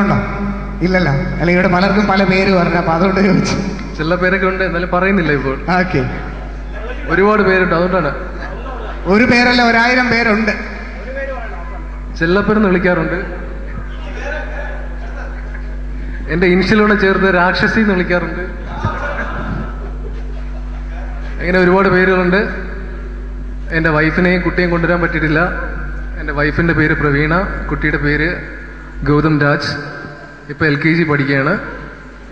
ഉണ്ടോ? ഇല്ലല്ലോ. അല്ല, ഇവിടെ പലർക്കും പല പേര് പറഞ്ഞു, അപ്പൊ അതുകൊണ്ട് ചോദിച്ചു. ചില പേരൊക്കെ ഉണ്ട്, എന്നാലും പറയുന്നില്ല ഇപ്പോൾ. ഓക്കെ, ഒരുപാട് പേരുണ്ട്, അതുകൊണ്ടാണ്. ഒരു പേരല്ല, 1000 പേരുണ്ട്. ചെല്ലപ്പേരെന്ന് വിളിക്കാറുണ്ട്. എന്റെ ഇനിഷ്യലോടെ ചേർത്ത് രാക്ഷസി എന്ന് വിളിക്കാറുണ്ട്. അങ്ങനെ ഒരുപാട് പേരുകളുണ്ട്. എൻ്റെ വൈഫിനെയും കുട്ടിയെയും കൊണ്ടുവരാൻ പറ്റിയിട്ടില്ല. എൻ്റെ വൈഫിൻ്റെ പേര് പ്രവീണ, കുട്ടിയുടെ പേര് ഗൗതം രാജ്. ഇപ്പോൾ LKG പഠിക്കുകയാണ്.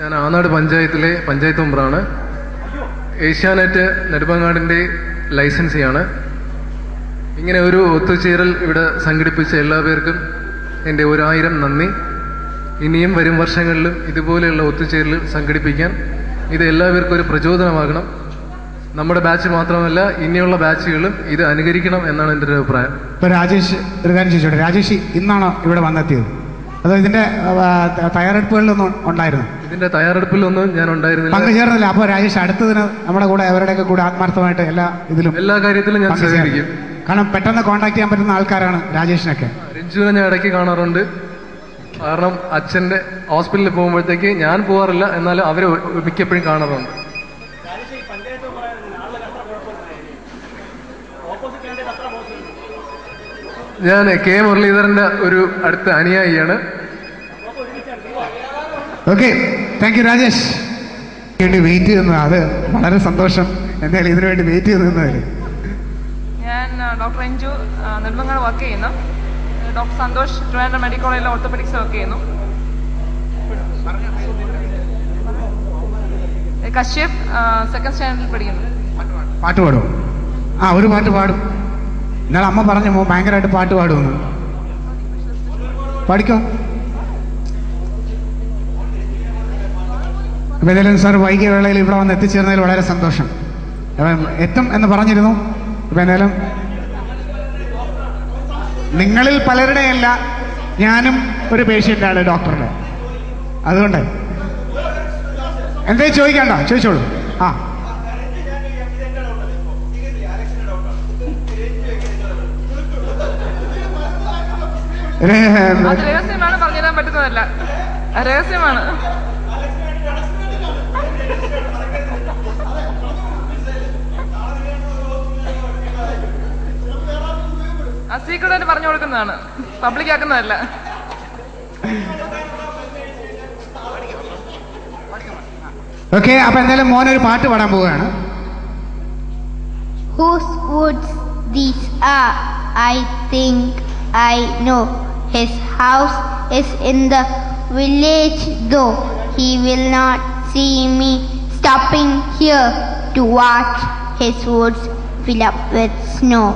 ഞാൻ ആനാട് പഞ്ചായത്തിലെ പഞ്ചായത്ത് മെമ്പറാണ്. ഏഷ്യാനെറ്റ് നെടുമങ്ങാടിൻ്റെ ലൈസൻസിയാണ്. ഇങ്ങനെ ഒരു ഒത്തുചേരൽ ഇവിടെ സംഘടിപ്പിച്ച എല്ലാ പേർക്കും എൻ്റെ 1000 നന്ദി. ഇനിയും വരും വർഷങ്ങളിലും ഇതുപോലെയുള്ള ഒത്തുചേരൽ സംഘടിപ്പിക്കാൻ ഇത് എല്ലാവർക്കും ഒരു പ്രചോദനമാകണം. നമ്മുടെ ബാച്ച് മാത്രമല്ല, ഇനിയുള്ള ബാച്ചുകളും ഇത് അനുകരിക്കണം എന്നാണ് എൻ്റെ ഒരു അഭിപ്രായം. ഇപ്പൊ രാജേഷ് ഒരു കാര്യം ചോദിച്ചോട്ടെ, രാജേഷ് ഇന്നാണോ ഇവിടെ വന്നെത്തിയത്? അതോ ഇതിന്റെ തയ്യാറെടുപ്പുകളിലൊന്നും ഉണ്ടായിരുന്നു? ഇതിന്റെ തയ്യാറെടുപ്പിലൊന്നും ഞാൻ ഉണ്ടായിരുന്നില്ല, പങ്കുചേർന്നില്ല. അപ്പോൾ രാജേഷ് അടുത്തതിന് നമ്മുടെ കൂടെ അവരുടെയൊക്കെ കൂടെ ആത്മാർത്ഥമായിട്ട് എല്ലാ കാര്യത്തിലും ഞാൻ സഹകരിക്കും. കാരണം പെട്ടെന്ന് കോൺടാക്ട് ചെയ്യാൻ പറ്റുന്ന ആൾക്കാരാണ് രാജേഷിനൊക്കെ. രഞ്ജുവിനെ ഞാൻ ഇടയ്ക്ക് കാണാറുണ്ട്. കാരണം അച്ഛൻ്റെ ഹോസ്പിറ്റലിൽ പോകുമ്പോഴത്തേക്ക് ഞാൻ പോകാറില്ല, എന്നാലും അവരെ മിക്കപ്പോഴും കാണാറുണ്ട്. ഞാൻ കെ മുരളീധരന്റെ ഒരു അടുത്ത അനുയായിയാണ്. Okay, thank you Rajesh. വേണ്ടി വെയിറ്റ് ചെയ്യുന്നത്, അത് വളരെ സന്തോഷം. എന്തായാലും ഇതിനു വേണ്ടി വെയിറ്റ് ചെയ്ത് നിന്നതിൽ. ഞാൻ ഡോക്ടർ രഞ്ജു, നെടുമങ്ങാട് വർക്ക് ചെയ്യുന്നു. ഡോക്ടർ സന്തോഷ് ട്രിവാൻഡ്രം മെഡിക്കൽ കോളേജിൽ ഓർത്തോപെഡിക്സ് വർക്ക് ചെയ്യുന്നു. കശ്യപ് സെക്കൻഡ് സ്റ്റാൻഡേർഡിൽ പഠിക്കുന്നു. പാട്ട് പാടുമോ? ഒരു പാട്ട് പാടും. എന്നാൽ അമ്മ പറഞ്ഞു ഭയങ്കരമായിട്ട് പാട്ട് പാടുമെന്ന്. പാടിക്കോ. ഇപ്പം ഏതായാലും സാർ വൈകിയ വേളയിൽ ഇവിടെ വന്ന് എത്തിച്ചേർന്നതിൽ വളരെ സന്തോഷം. എത്തും എന്ന് പറഞ്ഞിരുന്നു. ഇപ്പം ഏതായാലും നിങ്ങളിൽ പലരുടെയല്ല, ഞാനും ഒരു പേഷ്യൻ്റാണ് ഡോക്ടറുടെ. അതുകൊണ്ട് എന്തേ ചോദിക്കണ്ട, ചോദിച്ചോളൂ. രഹസ്യമാണ്, പറഞ്ഞുതരാൻ പറ്റുന്നതല്ല, രഹസ്യമാണ്. സീക്രട്ടായിട്ട് പറഞ്ഞു കൊടുക്കുന്നതാണ്, പബ്ലിക് ആക്കുന്നതല്ല. ഓക്കെ, അപ്പൊ എന്തായാലും മോനൊരു പാട്ട് പാടാൻ പോവുകയാണ്. Whose woods these are? I think I know. His house is in the village, though he will not see me stopping here to watch his woods fill up with snow.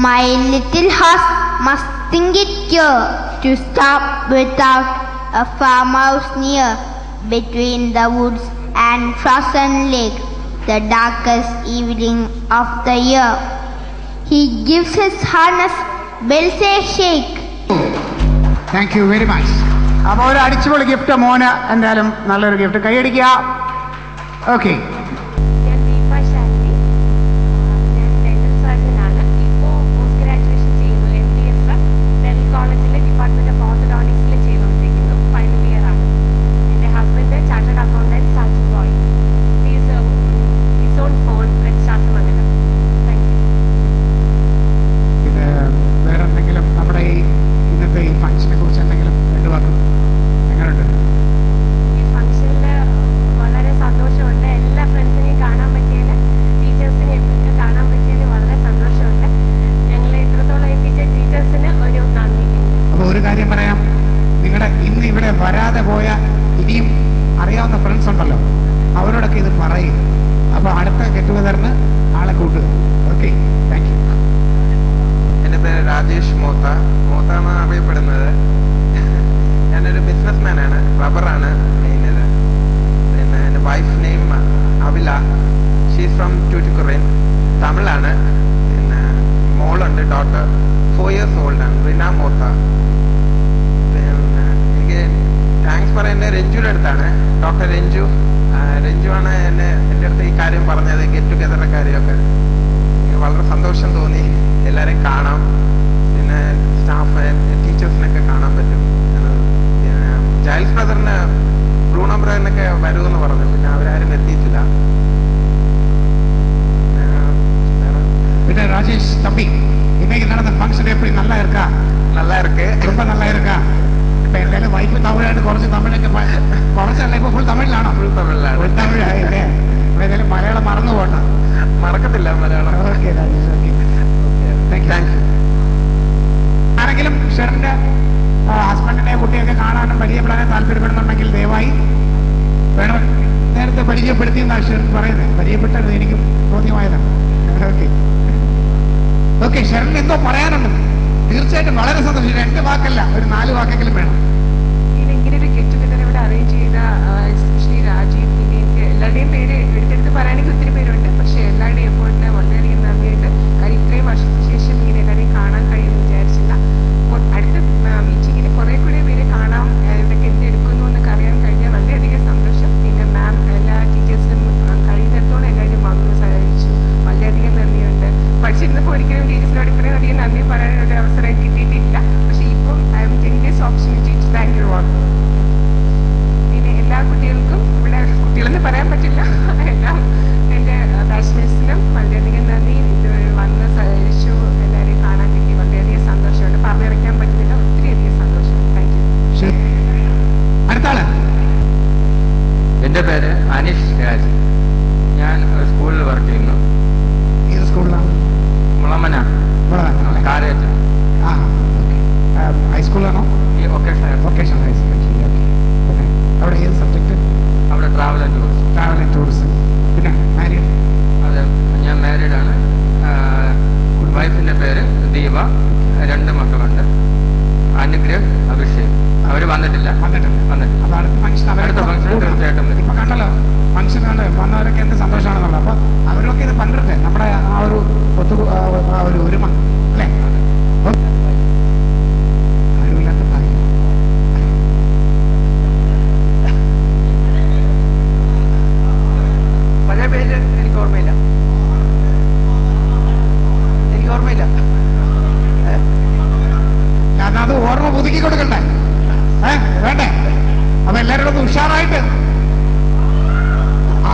My little horse must think it cure to stop without a farmhouse near, between the woods and frozen lake, the darkest evening of the year. He gives his harness bells a shake. Thank you very much. അപ്പോൾ ഒരു അടിച്ചുപൊളി gift മോന്, എന്തായാലും നല്ലൊരു gift. കൈയടിക്കുക. Okay, വരാതെ പോയ ഇനിയും അറിയാവുന്ന ഫ്രണ്ട്സ് ഉണ്ടല്ലോ, അവരോടൊക്കെ ഇത് പറയും. അപ്പൊ അടുത്ത ഗെറ്റ് ടുഗദറിന് ആളെ കൂട്ടുക. Okay, thank U. എൻ്റെ പേര് രാജേഷ് മോത്ത. മോത്താണ് അറിയപ്പെടുന്നത്. ഞാനൊരു ബിസിനസ്മാനാണ്, റബ്ബറാണ് മെയിനത്. പിന്നെ എൻ്റെ wife name Avila. She's from Tuticorin, തമിഴാണ്. പിന്നെ മോളുണ്ട്, ഡോട്ടർ 4 years ഓൾഡാണ്, റിന മോത്ത. പിന്നെ എനിക്ക് താങ്ക്സ് പറയേണ്ടത് രഞ്ജുവിൻ്റെ അടുത്താണ്, ഡോക്ടർ രഞ്ജു. രഞ്ജുവാണ് എൻ്റെ അടുത്ത് ഈ കാര്യം പറഞ്ഞത്, ഗെറ്റ് ടുഗദറിൻ്റെ കാര്യമൊക്കെ. എനിക്ക് വളരെ സന്തോഷം തോന്നി. എല്ലാവരെയും കാണാം, പിന്നെ സ്റ്റാഫ് ടീച്ചേഴ്സിനൊക്കെ കാണാൻ പറ്റും. ബ്രദറിന് ബ്രൂണോ ബ്രദറിനൊക്കെ വരുമെന്ന് പറഞ്ഞു. പിന്നെ അവരാരും എത്തിയിട്ടില്ല. പിന്നെ ராஜேஷ் தம்பி, இன்னைக்கு நடந்த ஃபங்க்ஷன் எப்படி நல்லா இருக்கா? நல்லா இருக்கு, ரொம்ப நல்லா இருக்கா? ഇപ്പൊ എന്തായാലും വൈഫ് തമിഴായിട്ട് കുറച്ച് തമിഴൊക്കെ കുറച്ചല്ല, ഇപ്പൊ ഫുൾ തമിഴിലാണോ? ഫുൾ തമിഴിലാണ്. ഫുൾ തമിഴായില്ലേ? അപ്പൊ എന്തായാലും മലയാളം മറന്നു പോകണ്ട. മറക്കത്തില്ല Malayalam. Okay Rajesh, okay, thank you. ആരെങ്കിലും ഷെറിന്റെ ഹസ്ബൻഡിനെ കുട്ടിയൊക്കെ കാണാനും പരിചയപ്പെടാനും താല്പര്യപ്പെടുന്നുണ്ടെങ്കിൽ ദയവായി വേണം. നേരത്തെ പരിചയപ്പെടുത്തിയെന്നാണ് ഷെറിൻ പറയുന്നത്. പരിചയപ്പെട്ടത് എനിക്കും ബോധ്യമായതാണ്. ഓക്കെ ഓക്കെ, ഷെറിന് എന്തോ പറയാനുണ്ട്. തീർച്ചയായിട്ടും വളരെ സന്തോഷം. 2 വാക്കല്ല, ഒരു 4 വാക്കെങ്കിലും വേണം. ഇങ്ങനെ ഒരു ഗെറ്റ് ടുഗദർ ഇവിടെ അറേഞ്ച് ചെയ്ത എസ്പെഷ്യലി രാജീവ്, പിന്നെ എനിക്ക് എല്ലാവരുടെയും പേര് എടുത്തെടുത്ത് പറയുകയാണെങ്കിൽ ഒത്തിരി പേരുണ്ട്. പക്ഷെ എല്ലാവരുടെയും എഫോർട്ടിന് വളരെയധികം നന്ദിയുണ്ട്. കാര്യം ഇത്രയും വർഷത്തിന് ശേഷം ഇങ്ങനെ എല്ലാവരെയും കാണാൻ കഴിയുമെന്ന് വിചാരിച്ചില്ല. അപ്പോൾ അടുത്ത മീറ്റിങ്ങിൽ കുറെ കൂടെ പേര് കാണാം, ഇവരൊക്കെ എന്തെടുക്കുന്നു എന്നൊക്കെ അറിയാൻ കഴിഞ്ഞാൽ വളരെയധികം സന്തോഷം. പിന്നെ മാം എല്ലാ ടീച്ചേഴ്സിനും കഴിയുന്നിടത്തോളം എല്ലാവരും വന്ന് സഹായിച്ചു. വളരെയധികം നന്ദിയുണ്ട്. പഠിച്ചിരുന്നപ്പോൾ ഒരിക്കലും ടീച്ചേഴ്സിനോട് ഇത്രയും അധികം നന്ദി പറയാനൊരു അവസരം കിട്ടിയിട്ടില്ല. പക്ഷെ ഇപ്പം I am taking this opportunity to thank you all. പിന്നെ എല്ലാ കുട്ടികൾക്കും, ഇവിടെ കുട്ടികളെന്ന് പറയാൻ പറ്റില്ല, എല്ലാം എൻ്റെ ബാച്ച്മേറ്റ്സിനും വളരെയധികം നന്ദി. ഇതുവരെ വന്ന് സഹായിച്ചു, എല്ലാവരെയും കാണാൻ കിട്ടി. വളരെയധികം സന്തോഷമുണ്ട്. പറഞ്ഞറിയിക്കാൻ പറ്റുന്നില്ല, ഒത്തിരിയധികം സന്തോഷം. Thank you. അടുത്ത ആള്. എൻ്റെ പേര് അനീഷ് രാജ്. ഞാൻ സ്കൂളിൽ വർക്ക് ചെയ്യുന്നു. ഏത് സ്കൂളിലാണ്? മുളമന കാരേറ്റ. ആ, ഓക്കെ. ഹൈസ്കൂളാണോ? ഈ വൊക്കേഷണൽ ഹൈസ്കൂൾ. പിന്നെ അവിടെ ഏത് സബ്ജക്ട്? അവിടെ travel and tourism. Travel and tourism. പിന്നെ മാരീഡ്? അതെ, ഞാൻ മാരീഡ് ആണ്. വൈഫിന്റെ പേര് ദീപ. 2 മക്കളുണ്ട്, അനുഗ്രഹ്, അഭിഷേക്. അവര് വന്നിട്ടില്ല. അപ്പൊ അടുത്ത ഫംഗ്ഷൻ തീർച്ചയായിട്ടും വരും. ഇപ്പൊ കണ്ടല്ലോ ഫംഗ്ഷൻ കണ്ട് വന്നവരൊക്കെ എന്ത് സന്തോഷമാണെന്നുള്ളത്. അപ്പൊ അവരൊക്കെ ഇത് പണ്ടിട്ട് നമ്മുടെ ആ ഒരു ഒരു ഒരുമ അല്ലേ? അറിവില്ലാത്ത ഭാഗ്യം. പഴയ പേര് എനിക്ക് ഓർമ്മയില്ല. കാരണം അത് ഓർമ്മ പുതുക്കി കൊടുക്കണ്ടേ? വേണ്ടേ? അപ്പൊ എല്ലാവരും ഒന്ന് ഉഷാറായിട്ട്. ആ,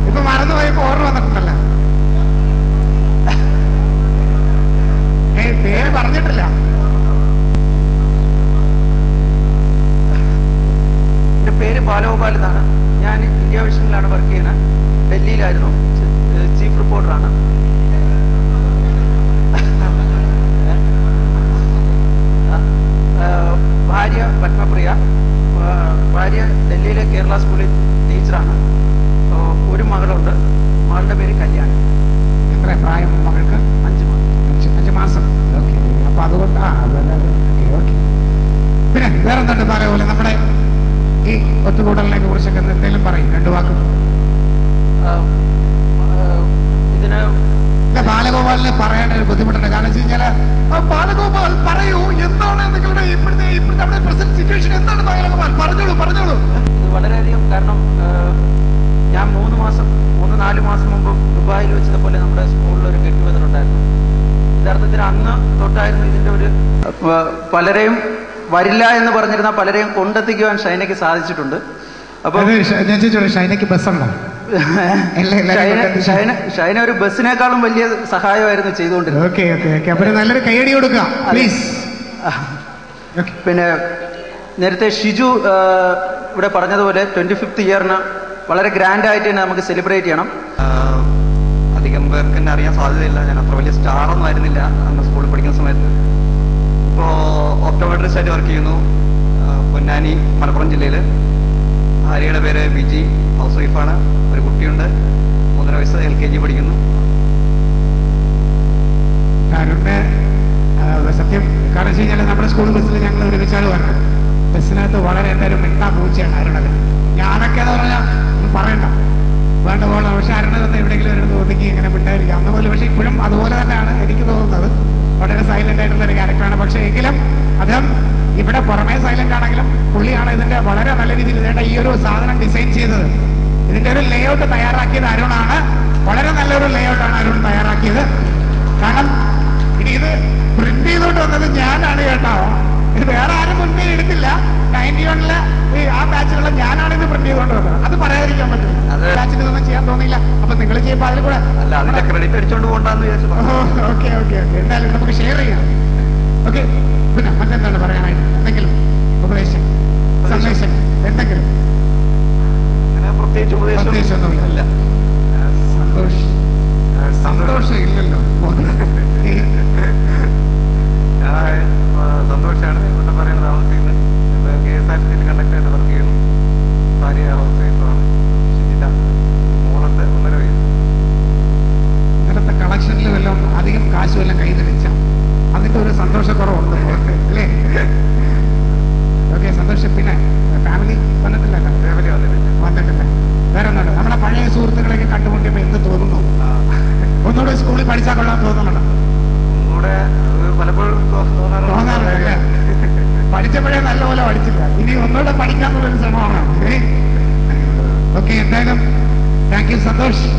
ഇപ്പൊ മറന്നുപോയപ്പോ ഓർമ്മ വന്നിട്ടുണ്ടല്ലോ. പേര് പറഞ്ഞിട്ടില്ല. എന്റെ പേര് ബാലഗോപാൽ എന്നാണ്. ഞാൻ ഇന്ത്യ വിഷനിലാണ് വർക്ക് ചെയ്യുന്നത്. ഡൽഹിയിലായിരുന്നു, ചീഫ് റിപ്പോർട്ടറാണ്. ഭാര്യ പത്മപ്രിയ. ഭാര്യ ഡൽഹിയിലെ കേരള സ്കൂളിൽ ടീച്ചറാണ്. ഒരു മകളുണ്ട്, മകളുടെ പേര് കല്യാണി. എത്ര പ്രായം മകൾക്ക്? 5 മാസം. ഓക്കെ. അപ്പൊ അതുകൊണ്ട് ഓക്കെ. പിന്നെ വേറെന്തുണ്ട് പോലെ നമ്മുടെ ഈ ഒത്തുകൂടലിനെ കുറിച്ചൊക്കെ എന്തെങ്കിലും പറയും, 2 വാക്ക്. ഇതിന് ബാലഗോപാലിനെ പറയാൻ ഒരു ബുദ്ധിമുട്ടുണ്ട്. കാരണം വെച്ച് കഴിഞ്ഞാല് ബാലഗോപാൽ പറയൂ, എന്താണ് നിങ്ങളുടെ ഇപ്പോഴത്തെ നമ്മുടെ പ്രസന്റ് സിറ്റുവേഷൻ എന്താണ്? ബാലഗോപാൽ പറഞ്ഞോളൂ. ഇത് വളരെയധികം, കാരണം ഞാൻ 3-4 മാസം മുമ്പ് ദുബായിൽ വെച്ചതുപോലെ നമ്മുടെ സ്കൂളിൽ ഒരു ഗെറ്റ് ടുഗദർ ഉണ്ടായിരുന്നു. യഥാർത്ഥത്തിൽ അന്ന് തൊട്ടായിരുന്നു ഇതിന്റെ ഒരു പലരെയും വരില്ല എന്ന് പറഞ്ഞിരുന്ന പലരെയും കൊണ്ടെത്തിക്കുവാൻ ഷൈനയ്ക്ക് സാധിച്ചിട്ടുണ്ട്. അപ്പൊ ഷൈനയ്ക്ക് ബസ്സുണ്ടോ? ഷൈന ഒരു ബസ്സിനേക്കാളും വലിയ സഹായമായിരുന്നു ചെയ്തുകൊണ്ടിരുന്നത്. നല്ലൊരു കൈയടി കൊടുക്കുക പ്ലീസ്. പിന്നെ നേരത്തെ ഷിജു ഇവിടെ പറഞ്ഞതുപോലെ 25th ഇയറിന് വളരെ ഗ്രാൻഡായിട്ട് തന്നെ നമുക്ക് സെലിബ്രേറ്റ് ചെയ്യണം. അധികം പേർക്ക് എന്നെ അറിയാൻ സാധ്യതയില്ല. ഞാൻ അത്ര വലിയ സ്റ്റാറൊന്നും ആയിരുന്നില്ല അന്ന് സ്കൂളിൽ പഠിക്കുന്ന സമയത്ത്. ഇപ്പോൾ ഓപ്റ്റോമെട്രിസ്റ്റായിട്ട് വർക്ക് ചെയ്യുന്നു പൊന്നാനി, മലപ്പുറം ജില്ലയിൽ. ഭാര്യയുടെ പേര് ബിജി, ഹൗസ് വൈഫാണ്. ഒരു കുട്ടിയുണ്ട്, 3.5 വയസ്സ്, LKG പഠിക്കുന്നു. സത്യം കാരണം വെച്ച് കഴിഞ്ഞാൽ നമ്മുടെ സ്കൂൾ ബസ്സിൽ ഞങ്ങൾ ഒരുമിച്ചാണ് പറഞ്ഞത്. ബസ്സിനകത്ത് വളരെ എന്തായാലും മിണ്ടാ പൂച്ചയാണ് അരുണത്. ഞാനൊക്കെ എന്ന് പറഞ്ഞാൽ പറയണ്ട, വേണ്ട പോലെ. പക്ഷെ അരുണത് തന്നെ എവിടെയെങ്കിലും ഒരു ഒതുക്കി ഇങ്ങനെ മിണ്ടായിരിക്കും അന്ന് പോലെ. പക്ഷെ ഇപ്പോഴും അതുപോലെ തന്നെയാണ് എനിക്ക് തോന്നുന്നത്. വളരെ സൈലന്റ് ആയിട്ടുള്ള ഒരു ക്യാരക്ടറാണ്. പക്ഷെ എങ്കിലും അദ്ദേഹം ഇവിടെ പുറമേ സൈലന്റ് ആണെങ്കിലും പുള്ളിയാണ് ഇതിന്റെ വളരെ നല്ല രീതിയിൽ വേണ്ട ഈ ഒരു സാധനം ഡിസൈൻ ചെയ്തത്. ഇതിന്റെ ഒരു ലേഔട്ട് തയ്യാറാക്കിയത് അരുണാണ്. വളരെ നല്ലൊരു ലേഔട്ടാണ് അരുൺ തയ്യാറാക്കിയത്. കാരണം ഇനി ഇത് പ്രിന്റ് ചെയ്തോണ്ട് വന്നത് ഞാനാണ് കേട്ടോ. ഇത് വേറെ ആരും മുൻപേ എടുത്തില്ല. 91-ല് ആ ബാച്ചിലുള്ള ഞാനാണിത് പ്രിന്റ് ചെയ്തുകൊണ്ട് വന്നത്. അത് പറയാതിരിക്കാൻ പറ്റില്ല. ബാച്ചിൽ ഇതൊന്നും ചെയ്യാൻ തോന്നിയില്ല. അപ്പൊ നിങ്ങൾ ചെയ്യുമ്പോൾ അതിൽ കൂടെ അല്ല, അതിന്റെ ക്രെഡിറ്റ് അടിച്ചോണ്ട് പോകണ്ടെന്ന് വിചാരിച്ചു. Okay okay okay. എന്തായാലും നമുക്ക് ഷെയർ ചെയ്യാം. ഓക്കെ. പിന്നെ മറ്റെന്താണ് പറയാനായിട്ട്? എന്തെങ്കിലും ഉപദേശം, സന്ദേശം, എന്തെങ്കിലും? അങ്ങനെ പ്രത്യേകിച്ച് പ്രത്യേകിച്ചൊന്നുമില്ല. ഇല്ല. സന്തോഷം ഇല്ലല്ലോ. സന്തോഷമാണ്. ഇവിടെ പറയുന്നത് താമസിക്കുന്നത് KSRTC കണ്ടക്ടറായിട്ട് വർക്ക് ചെയ്യുന്നു. ഭാര്യ ഹൗസ് വൈഫാണ്. ശരിയില്ല, മോളുണ്ട് 1.5 വയസ്സ്. ഇങ്ങനത്തെ കളക്ഷനിൽ വല്ലതും അധികം കാശ് വല്ലതും കയ്യിൽ നിന്ന് വെച്ചാൽ അതിന്റെ ഒരു സന്തോഷക്കുറവുണ്ട് പുറത്ത് അല്ലേ? ഓക്കെ, സന്തോഷം. പിന്നെ ഫാമിലി വന്നിട്ടില്ലല്ലോ? ഫാമിലി വന്നിട്ടില്ല. വേറെ ഒന്നുണ്ട്. നമ്മുടെ പഴയ സുഹൃത്തുക്കളെയൊക്കെ കണ്ടുമുട്ടിയപ്പോ എന്ത് തോന്നുന്നു? ഒന്നുകൂടെ സ്കൂളിൽ പഠിച്ചാൽ കൊള്ളാൻ തോന്നുന്നുണ്ടോ? ഒന്നുകൂടെ പലപ്പോഴും തോന്നാറുണ്ടല്ലേ? പഠിച്ചപ്പോഴേ നല്ലപോലെ പഠിച്ചില്ല, ഇനി ഒന്നുകൂടെ പഠിക്കാന്നുള്ളൊരു ശ്രമമാണ്. ഓക്കെ, എന്തായാലും താങ്ക് യു സന്തോഷ്.